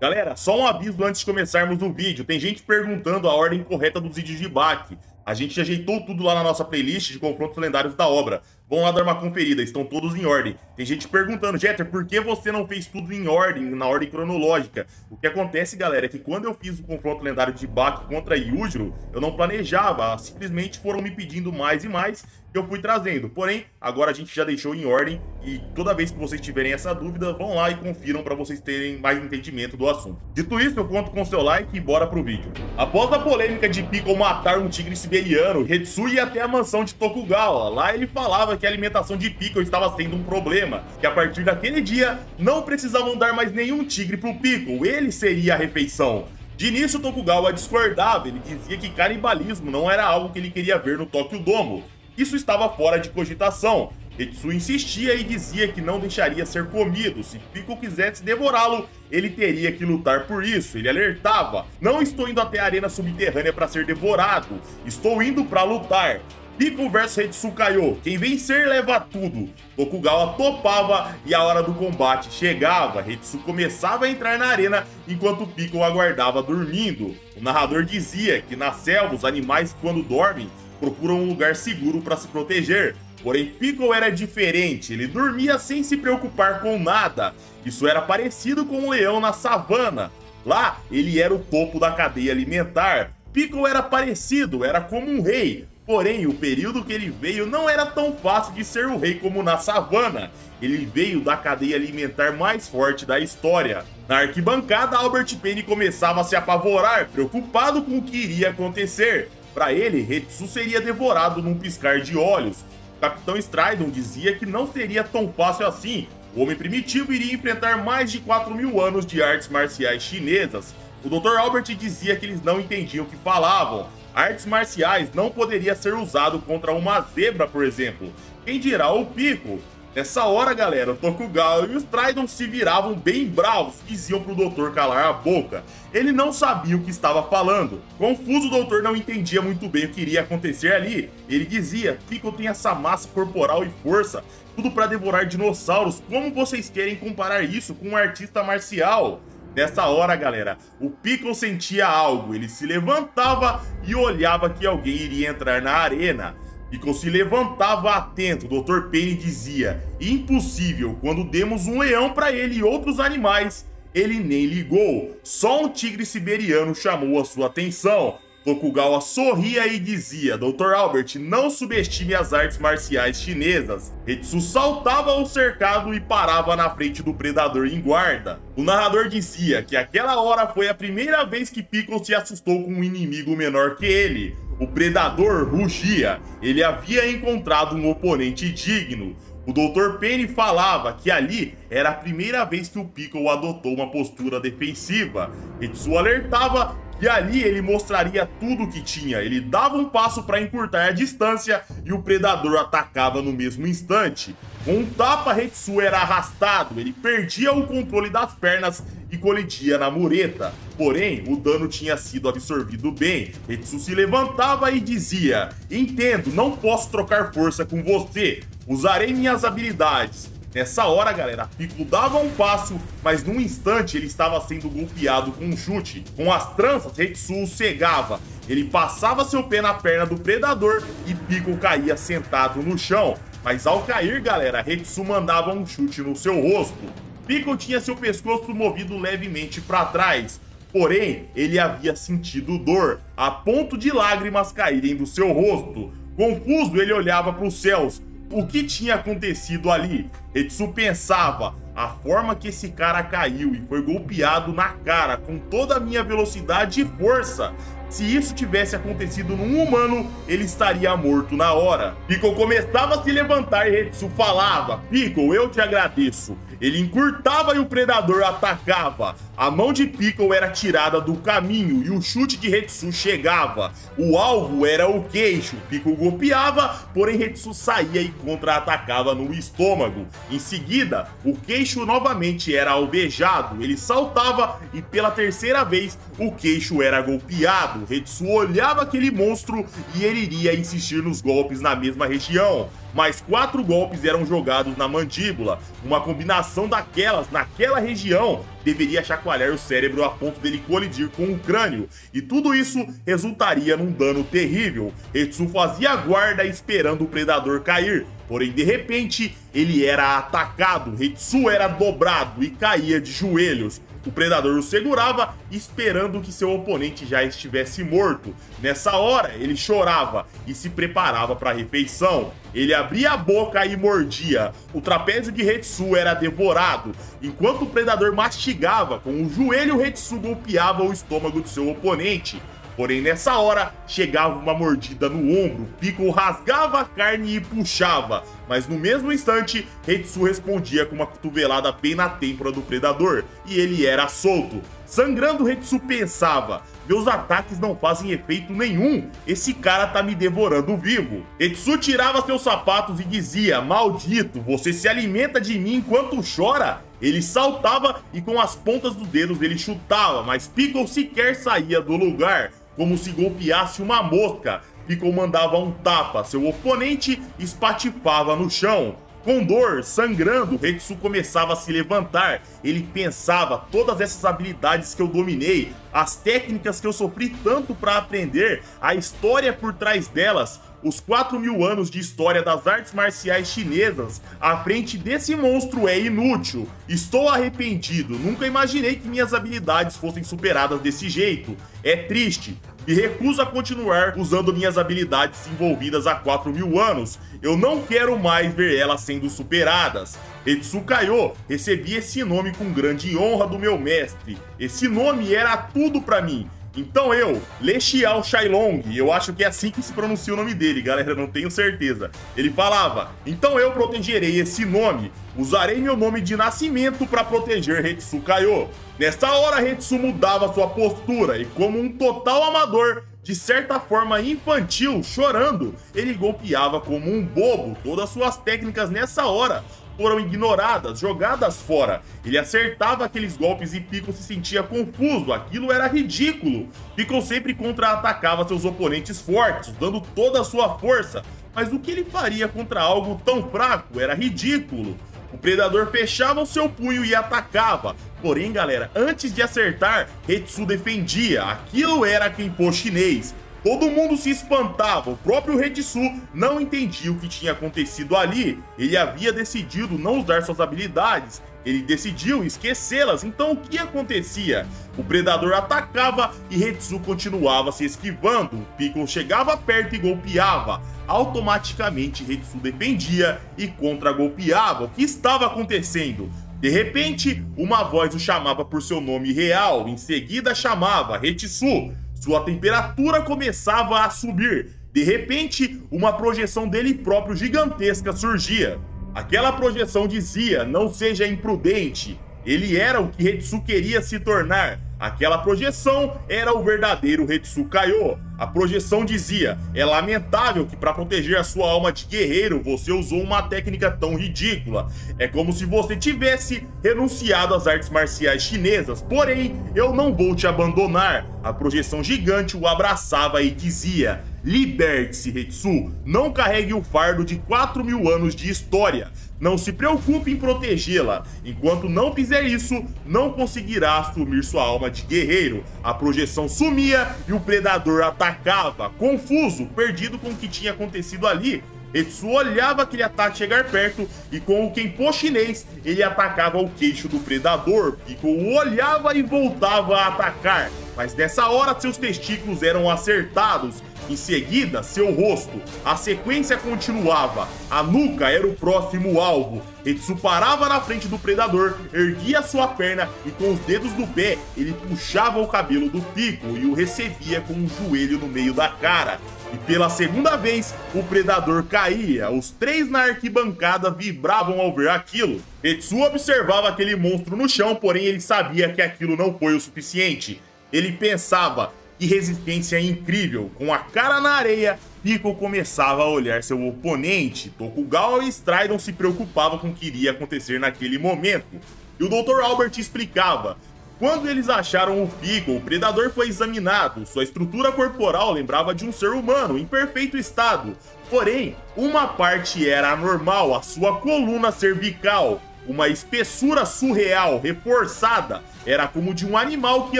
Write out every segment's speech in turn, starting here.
Galera, só um aviso antes de começarmos o vídeo. Tem gente perguntando a ordem correta dos vídeos de Baki. A gente ajeitou tudo lá na nossa playlist de confrontos lendários da obra. Vão lá dar uma conferida, estão todos em ordem. Tem gente perguntando, Jeter, por que você não fez tudo em ordem, na ordem cronológica? O que acontece, galera, é que quando eu fiz o confronto lendário de Baki contra Yujiro, eu não planejava, simplesmente foram me pedindo mais e mais que eu fui trazendo. Porém, agora a gente já deixou em ordem e toda vez que vocês tiverem essa dúvida, vão lá e confiram para vocês terem mais entendimento do assunto. Dito isso, eu conto com seu like e bora pro vídeo. Após a polêmica de Piccolo matar um tigre siberiano, Hetsu ia até a mansão de Tokugawa. Lá ele falava que a alimentação de Piccolo estava sendo um problema, que a partir daquele dia não precisavam dar mais nenhum tigre pro Piccolo, ele seria a refeição. De início, Tokugawa discordava, ele dizia que canibalismo não era algo que ele queria ver no Tokyo Domo. Isso estava fora de cogitação. Hetsu insistia e dizia que não deixaria ser comido. Se Piccolo quisesse devorá-lo, ele teria que lutar por isso. Ele alertava: não estou indo até a arena subterrânea para ser devorado, estou indo para lutar. Piccolo vs Hetsu Kaiô, quem vencer leva tudo. Tokugawa topava e a hora do combate chegava. Hetsu começava a entrar na arena enquanto Piccolo aguardava dormindo. O narrador dizia que na selva os animais, quando dormem, procuram um lugar seguro para se proteger. Porém, Piccolo era diferente, ele dormia sem se preocupar com nada. Isso era parecido com um leão na savana. Lá, ele era o topo da cadeia alimentar. Piccolo era parecido, era como um rei. Porém, o período que ele veio não era tão fácil de ser o rei como na savana. Ele veio da cadeia alimentar mais forte da história. Na arquibancada, Albert Penny começava a se apavorar, preocupado com o que iria acontecer. Para ele, Hetsu seria devorado num piscar de olhos. O Capitão Stridon dizia que não seria tão fácil assim. O homem primitivo iria enfrentar mais de 4.000 anos de artes marciais chinesas. O Dr. Albert dizia que eles não entendiam o que falavam. Artes marciais não poderia ser usado contra uma zebra, por exemplo. Quem dirá o Piccolo? Nessa hora, galera, o Tokugawa e os Stridon se viravam bem bravos e diziam pro doutor calar a boca. Ele não sabia o que estava falando. Confuso, o doutor não entendia muito bem o que iria acontecer ali. Ele dizia: Piccolo tem essa massa corporal e força, tudo para devorar dinossauros. Como vocês querem comparar isso com um artista marcial? Nessa hora, galera, o Piccolo sentia algo. Ele se levantava e olhava que alguém iria entrar na arena. Piccolo se levantava atento. O Dr. Penny dizia: impossível, quando demos um leão para ele e outros animais, ele nem ligou. Só um tigre siberiano chamou a sua atenção. Tokugawa sorria e dizia: Dr. Albert, não subestime as artes marciais chinesas. Hetsu saltava o cercado e parava na frente do predador em guarda. O narrador dizia que aquela hora foi a primeira vez que Piccolo se assustou com um inimigo menor que ele. O predador rugia. Ele havia encontrado um oponente digno. O Dr. Penny falava que ali era a primeira vez que o Piccolo adotou uma postura defensiva. Hetsu alertava que ali ele mostraria tudo o que tinha. Ele dava um passo para encurtar a distância e o predador atacava no mesmo instante. Com um tapa, Hetsu era arrastado, ele perdia o controle das pernas e colidia na mureta. Porém, o dano tinha sido absorvido bem. Hetsu se levantava e dizia: entendo, não posso trocar força com você, usarei minhas habilidades. Nessa hora, galera, Piccolo dava um passo, mas num instante ele estava sendo golpeado com um chute. Com as tranças, Hetsu o cegava. Ele passava seu pé na perna do predador e Piccolo caía sentado no chão. Mas ao cair, galera, Hetsu mandava um chute no seu rosto. Piccolo tinha seu pescoço movido levemente para trás. Porém, ele havia sentido dor, a ponto de lágrimas caírem do seu rosto. Confuso, ele olhava para os céus. O que tinha acontecido ali? Hetsu pensava: a forma que esse cara caiu e foi golpeado na cara com toda a minha velocidade e força. Se isso tivesse acontecido num humano, ele estaria morto na hora. Piccolo começava a se levantar e Hetsu falava: Piccolo, eu te agradeço. Ele encurtava e o predador atacava. A mão de Piccolo era tirada do caminho e o chute de Hetsu chegava. O alvo era o queixo. Piccolo golpeava, porém Hetsu saía e contra-atacava no estômago. Em seguida, o queixo novamente era alvejado, ele saltava e pela terceira vez o queixo era golpeado. Hetsu olhava aquele monstro e ele iria insistir nos golpes na mesma região. Mais 4 golpes eram jogados na mandíbula. Uma combinação daquelas naquela região deveria chacoalhar o cérebro a ponto dele colidir com o crânio. E tudo isso resultaria num dano terrível. Hetsu fazia guarda esperando o predador cair. Porém, de repente, ele era atacado. Hetsu era dobrado e caía de joelhos. O predador o segurava, esperando que seu oponente já estivesse morto. Nessa hora, ele chorava e se preparava para a refeição. Ele abria a boca e mordia. O trapézio de Hetsu era devorado. Enquanto o predador mastigava, com o joelho, Hetsu golpeava o estômago de seu oponente. Porém, nessa hora, chegava uma mordida no ombro, Piccolo rasgava a carne e puxava, mas no mesmo instante, Hetsu respondia com uma cotovelada bem na têmpora do predador, e ele era solto. Sangrando, Hetsu pensava: meus ataques não fazem efeito nenhum, esse cara tá me devorando vivo. Hetsu tirava seus sapatos e dizia: maldito, você se alimenta de mim enquanto chora? Ele saltava e com as pontas dos dedos ele chutava, mas Piccolo sequer saía do lugar, como se golpeasse uma mosca. Piccolo mandava um tapa, seu oponente espatifava no chão. Com dor, sangrando, Hetsu começava a se levantar. Ele pensava: todas essas habilidades que eu dominei, as técnicas que eu sofri tanto para aprender, a história por trás delas, os 4.000 anos de história das artes marciais chinesas, à frente desse monstro é inútil. Estou arrependido, nunca imaginei que minhas habilidades fossem superadas desse jeito. É triste. Me recuso a continuar usando minhas habilidades desenvolvidas há 4.000 anos. Eu não quero mais ver elas sendo superadas. Hetsu Kaiô recebi esse nome com grande honra do meu mestre. Esse nome era tudo pra mim. Então eu, Le Xiao Shailong, eu acho que é assim que se pronuncia o nome dele, galera, não tenho certeza. Ele falava: então eu protegerei esse nome, usarei meu nome de nascimento para proteger Hetsu Kaiô. Nesta hora, Hetsu mudava sua postura e, como um total amador, de certa forma infantil, chorando, ele golpeava como um bobo. Todas suas técnicas nessa hora foram ignoradas, jogadas fora. Ele acertava aqueles golpes e Piccolo se sentia confuso, aquilo era ridículo. Piccolo sempre contra-atacava seus oponentes fortes, dando toda a sua força, mas o que ele faria contra algo tão fraco? Era ridículo. O predador fechava o seu punho e atacava. Porém, galera, antes de acertar, Hetsu defendia. Aquilo era Kenpo chinês. Todo mundo se espantava, o próprio Hetsu não entendia o que tinha acontecido ali. Ele havia decidido não usar suas habilidades, ele decidiu esquecê-las. Então o que acontecia? O predador atacava e Hetsu continuava se esquivando. Piccolo chegava perto e golpeava. Automaticamente Hetsu defendia e contra-golpeava. O que estava acontecendo? De repente, uma voz o chamava por seu nome real, em seguida chamava Hetsu. Sua temperatura começava a subir. De repente, uma projeção dele próprio gigantesca surgia. Aquela projeção dizia: não seja imprudente. Ele era o que Hetsu queria se tornar. Aquela projeção era o verdadeiro Hetsu Kaiô. A projeção dizia: é lamentável que para proteger a sua alma de guerreiro você usou uma técnica tão ridícula. É como se você tivesse renunciado às artes marciais chinesas. Porém, eu não vou te abandonar. A projeção gigante o abraçava e dizia: liberte-se, Hetsu. Não carregue o fardo de 4.000 anos de história. Não se preocupe em protegê-la. Enquanto não fizer isso, não conseguirá assumir sua alma de guerreiro. A projeção sumia e o predador atacava. Confuso, perdido com o que tinha acontecido ali, Hetsu olhava aquele ataque chegar perto e com o Kenpo chinês ele atacava o queixo do predador. Piccolo olhava e voltava a atacar, mas nessa hora seus testículos eram acertados. Em seguida, seu rosto. A sequência continuava. A nuca era o próximo alvo. Hetsu parava na frente do predador, erguia sua perna e com os dedos do pé ele puxava o cabelo do Piccolo e o recebia com um joelho no meio da cara. E pela segunda vez, o predador caía. Os 3 na arquibancada vibravam ao ver aquilo. Hetsu observava aquele monstro no chão, porém ele sabia que aquilo não foi o suficiente. Ele pensava: Que resistência incrível! Com a cara na areia, Piccolo começava a olhar seu oponente. Tokugawa e Stridon se preocupavam com o que iria acontecer naquele momento. E o Dr. Albert explicava. Quando eles acharam o Piccolo, o predador foi examinado. Sua estrutura corporal lembrava de um ser humano em perfeito estado. Porém, uma parte era anormal, a sua coluna cervical. Uma espessura surreal, reforçada, era como de um animal que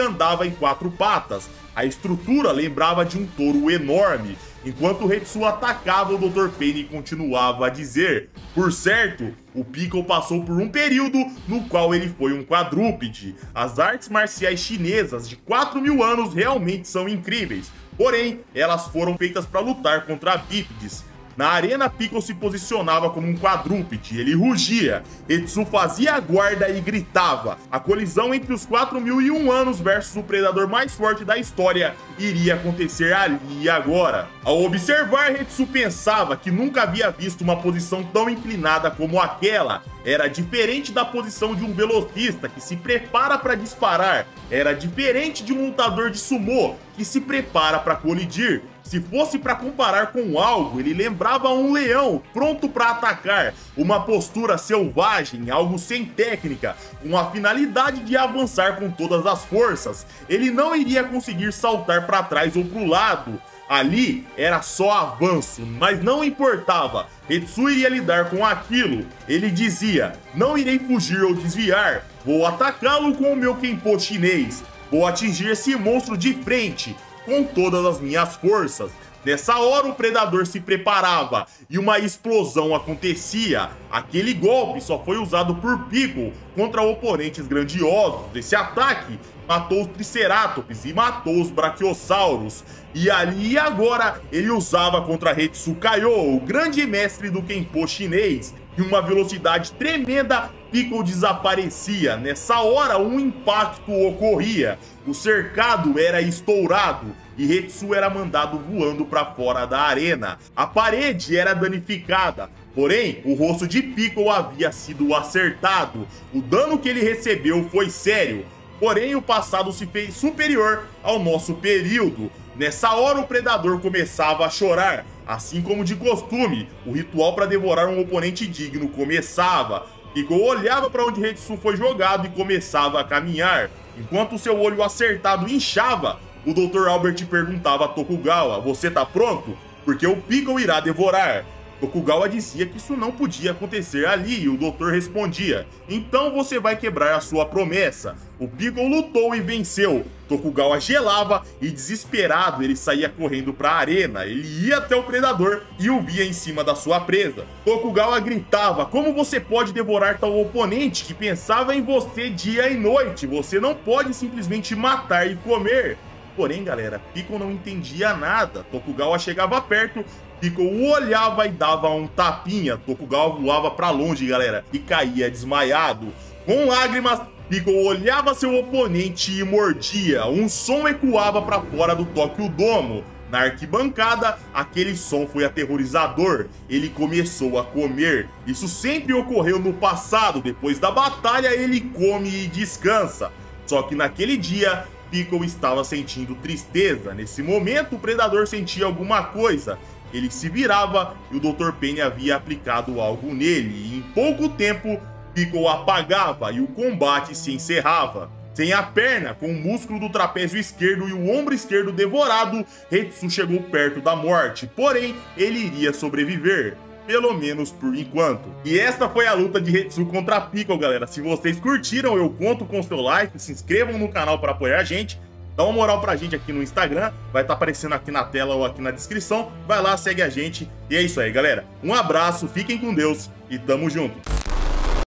andava em 4 patas. A estrutura lembrava de um touro enorme. Enquanto Hetsu atacava, o Dr. Pain continuava a dizer: por certo, o Piccolo passou por um período no qual ele foi um quadrúpede. As artes marciais chinesas de 4.000 anos realmente são incríveis, porém, elas foram feitas para lutar contra bípedes. Na arena, Piccolo se posicionava como um quadrúpede, ele rugia, Hetsu fazia a guarda e gritava. A colisão entre os 4.001 anos versus o predador mais forte da história iria acontecer ali e agora. Ao observar, Hetsu pensava que nunca havia visto uma posição tão inclinada como aquela. Era diferente da posição de um velocista que se prepara para disparar. Era diferente de um lutador de sumô que se prepara para colidir. Se fosse para comparar com algo, ele lembrava um leão pronto para atacar, uma postura selvagem, algo sem técnica, com a finalidade de avançar com todas as forças. Ele não iria conseguir saltar para trás ou para o lado. Ali era só avanço, mas não importava. Hetsu iria lidar com aquilo. Ele dizia: não irei fugir ou desviar, vou atacá-lo com o meu Kenpo chinês. Vou atingir esse monstro de frente, com todas as minhas forças. Nessa hora o predador se preparava e uma explosão acontecia. Aquele golpe só foi usado por Piccolo contra oponentes grandiosos. Esse ataque matou os Triceratops e matou os Brachiosauros. E ali e agora ele usava contra Hetsu Kaiô, o grande mestre do Kenpo chinês. Em uma velocidade tremenda, Piccolo desaparecia. Nessa hora, um impacto ocorria. O cercado era estourado e Hetsu era mandado voando para fora da arena. A parede era danificada, porém, o rosto de Piccolo havia sido acertado. O dano que ele recebeu foi sério, porém, o passado se fez superior ao nosso período. Nessa hora, o predador começava a chorar. Assim como de costume, o ritual para devorar um oponente digno começava. Piccolo olhava para onde Hetsu foi jogado e começava a caminhar. Enquanto seu olho acertado inchava, o Dr. Albert perguntava a Tokugawa: você tá pronto? Porque o Piccolo irá devorar. Tokugawa dizia que isso não podia acontecer ali e o doutor respondia: então você vai quebrar a sua promessa. O Piccolo lutou e venceu. Tokugawa gelava e, desesperado, ele saía correndo para a arena. Ele ia até o predador e o via em cima da sua presa. Tokugawa gritava: como você pode devorar tal oponente que pensava em você dia e noite? Você não pode simplesmente matar e comer. Porém, galera, Piccolo não entendia nada. Tokugawa chegava perto, Piccolo olhava e dava um tapinha. Tokugawa voava pra longe, galera, e caía desmaiado. Com lágrimas, Piccolo olhava seu oponente e mordia. Um som ecoava pra fora do Tokyo Dome. Na arquibancada, aquele som foi aterrorizador. Ele começou a comer. Isso sempre ocorreu no passado. Depois da batalha, ele come e descansa. Só que naquele dia, Piccolo estava sentindo tristeza. Nesse momento, o predador sentia alguma coisa. Ele se virava e o Dr. Pain havia aplicado algo nele. E em pouco tempo, Piccolo apagava e o combate se encerrava. Sem a perna, com o músculo do trapézio esquerdo e o ombro esquerdo devorado, Hetsu chegou perto da morte. Porém, ele iria sobreviver. Pelo menos por enquanto. E esta foi a luta de Hetsu contra Piccolo, galera. Se vocês curtiram, eu conto com seu like. Se inscrevam no canal para apoiar a gente. Dá uma moral pra gente aqui no Instagram. Vai estar aparecendo aqui na tela ou aqui na descrição. Vai lá, segue a gente. E é isso aí, galera. Um abraço, fiquem com Deus e tamo junto.